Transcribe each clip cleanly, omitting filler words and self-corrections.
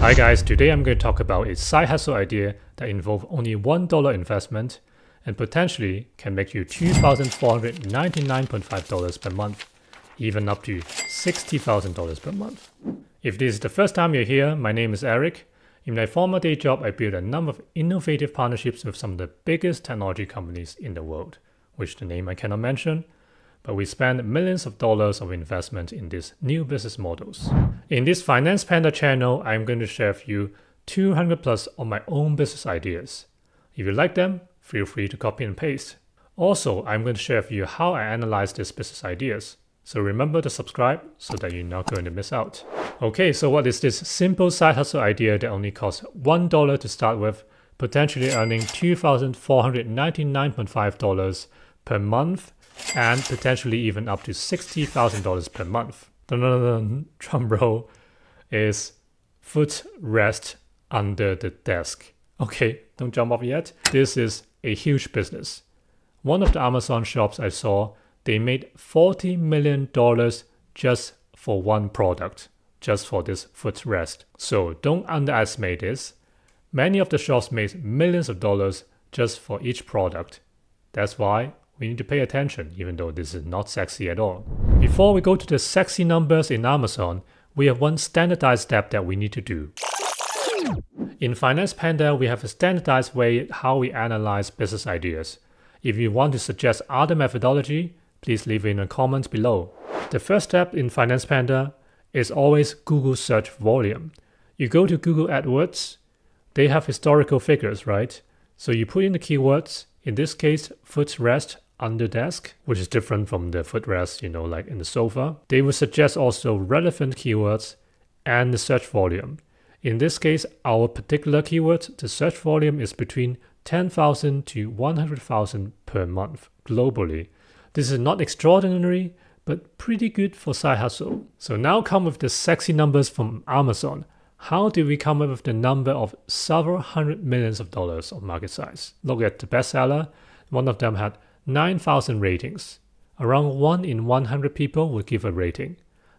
Hi guys, today I'm going to talk about a side hustle idea that involves only $1 investment and potentially can make you $2,499.5 per month, even up to $60,000 per month. If this is the first time you're here, my name is Eric. In my former day job, I built a number of innovative partnerships with some of the biggest technology companies in the world, which the name I cannot mention, but we spend millions of dollars of investment in these new business models. In this Finance Panda channel, I'm going to share with you 200 plus of my own business ideas. If you like them, feel free to copy and paste. Also, I'm going to share with you how I analyze these business ideas. So remember to subscribe so that you're not going to miss out. Okay, so what is this simple side hustle idea that only costs $1 to start with, potentially earning $2,499.5 per month and potentially even up to $60,000 per month? Drum roll is footrest under the desk. Okay, don't jump off yet. This is a huge business. One of the Amazon shops I saw, they made $40 million just for one product, just for this footrest. So don't underestimate this. Many of the shops made millions of dollars just for each product. That's why we need to pay attention, even though this is not sexy at all. Before we go to the sexy numbers in Amazon, we have one standardized step that we need to do. In Finance Panda, we have a standardized way how we analyze business ideas. If you want to suggest other methodology, please leave it in the comments below. The first step in Finance Panda is always Google search volume. You go to Google AdWords, they have historical figures, right? So you put in the keywords, in this case, footrest under desk, which is different from the footrest, like in the sofa. They will suggest also relevant keywords and the search volume. In this case, our particular keyword, the search volume is between 10,000 to 100,000 per month globally. This is not extraordinary, but pretty good for side hustle. So now come with the sexy numbers from Amazon. How do we come up with the number of several hundred millions of dollars of market size? Look at the bestseller. One of them had 9,000 ratings. Around 1 in 100 people would give a rating.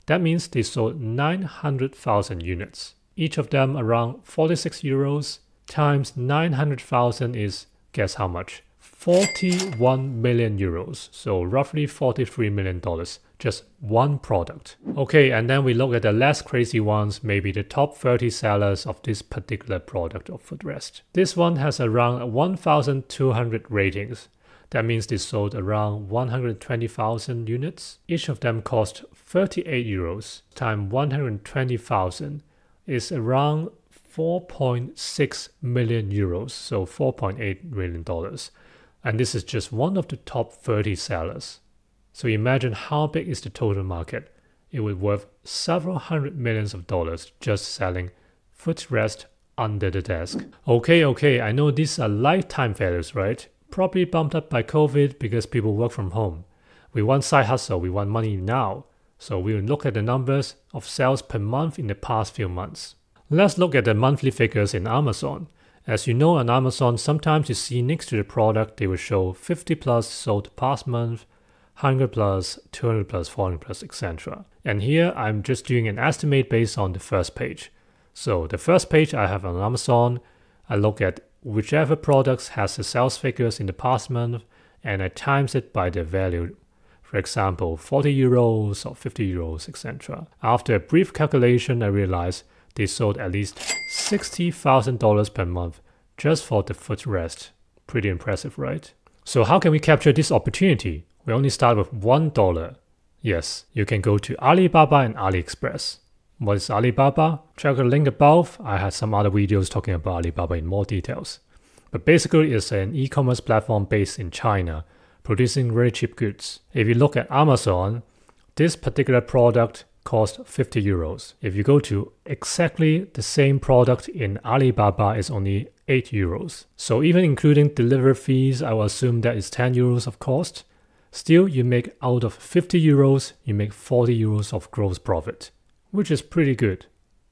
That means they sold 900,000 units. Each of them around 46 euros times 900,000 is, guess how much? 41 million euros, so roughly $43 million, just one product. Okay, and then we look at the less crazy ones, maybe the top 30 sellers of this particular product of footrest. This one has around 1,200 ratings. That means they sold around 120,000 units. Each of them cost 38 euros times 120,000 is around 4.6 million euros, so $4.8 million. And this is just one of the top 30 sellers. So imagine how big is the total market. It would worth several hundred millions of dollars just selling footrest under the desk. Okay, I know these are lifetime values, right? Probably bumped up by COVID because people work from home. We want side hustle, we want money now. So we will look at the numbers of sales per month in the past few months. Let's look at the monthly figures in Amazon. As you know, on Amazon, sometimes you see next to the product, they will show 50 plus sold past month, 100 plus, 200 plus, 400 plus, etc. And here I'm just doing an estimate based on the first page. So the first page I have on Amazon, I look at whichever products has the sales figures in the past month and I times it by the value. For example, 40 euros or 50 euros, etc. After a brief calculation, I realized they sold at least $60,000 per month just for the footrest. Pretty impressive, right? So how can we capture this opportunity? We only start with $1. Yes, you can go to Alibaba and Aliexpress. What is Alibaba? Check the link above. I had some other videos talking about Alibaba in more details. But basically it's an e-commerce platform based in China, producing very cheap goods. If you look at Amazon, this particular product cost 50 euros. If you go to exactly the same product in Alibaba, it's only 8 euros. So even including delivery fees, I will assume that is 10 euros of cost. Still, you make out of 50 euros, you make 40 euros of gross profit, which is pretty good.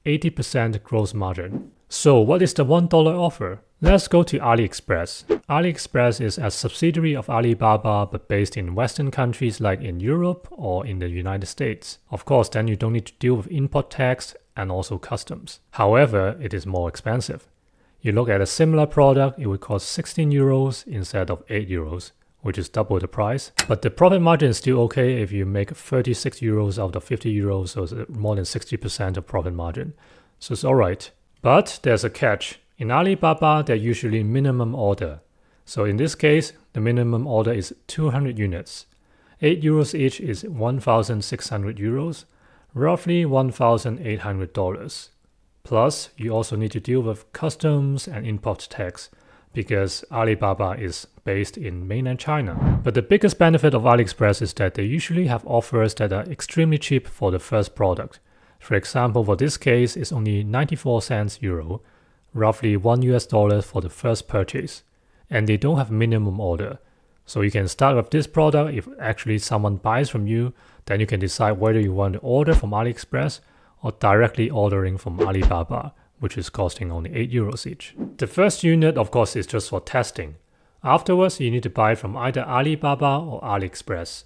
80% gross margin. So what is the $1 offer? Let's go to AliExpress. AliExpress is a subsidiary of Alibaba but based in Western countries like in Europe or in the United States. Of course, then you don't need to deal with import tax and also customs. However, it is more expensive. You look at a similar product, it would cost 16 euros instead of 8 euros, which is double the price. But the profit margin is still okay if you make 36 euros out of 50 euros, so it's more than 60% of profit margin. So it's alright. But there's a catch. In Alibaba, they're usually minimum order. So in this case, the minimum order is 200 units. 8 euros each is 1,600 euros, roughly $1,800. Plus, you also need to deal with customs and import tax because Alibaba is based in mainland China. But the biggest benefit of AliExpress is that they usually have offers that are extremely cheap for the first product. For example, for this case, it's only 94 cents euro, roughly $1 for the first purchase. And they don't have minimum order. So you can start with this product. If actually someone buys from you, then you can decide whether you want to order from AliExpress or directly ordering from Alibaba, which is costing only 8 euros each. The first unit, of course, is just for testing. Afterwards, you need to buy from either Alibaba or AliExpress.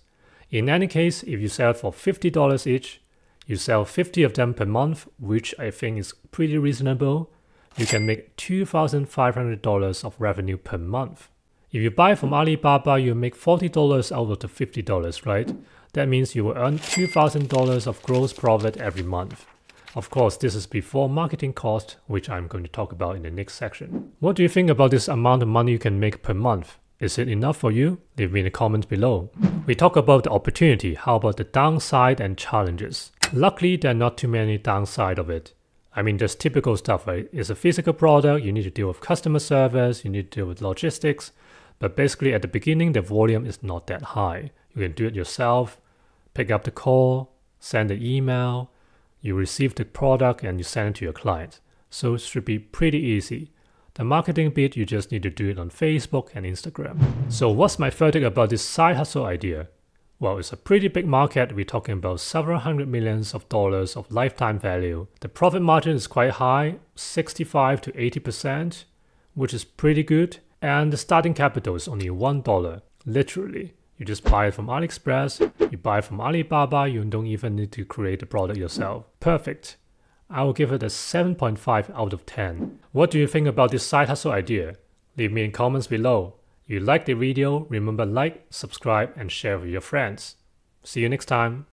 In any case, if you sell for $50 each, you sell 50 of them per month, which I think is pretty reasonable. You can make $2,500 of revenue per month. If you buy from Alibaba, you make $40 out of the $50, right? That means you will earn $2,000 of gross profit every month. Of course, this is before marketing cost, which I'm going to talk about in the next section. What do you think about this amount of money you can make per month? Is it enough for you? Leave me in the comments below. We talk about the opportunity. How about the downside and challenges? Luckily, there are not too many downside of it. I mean, there's typical stuff, right? It's a physical product, you need to deal with customer service, you need to deal with logistics. But basically at the beginning, the volume is not that high. You can do it yourself, pick up the call, send the email, you receive the product and you send it to your client. So it should be pretty easy. The marketing bit, you just need to do it on Facebook and Instagram. So what's my verdict about this side hustle idea? Well, it's a pretty big market. We're talking about several hundred millions of dollars of lifetime value. The profit margin is quite high, 65 to 80%, which is pretty good. And the starting capital is only $1, literally. You just buy it from AliExpress, you buy it from Alibaba, you don't even need to create the product yourself. Perfect. I will give it a 7.5 out of 10. What do you think about this side hustle idea? Leave me in comments below. If you like the video, remember like, subscribe and share with your friends. See you next time.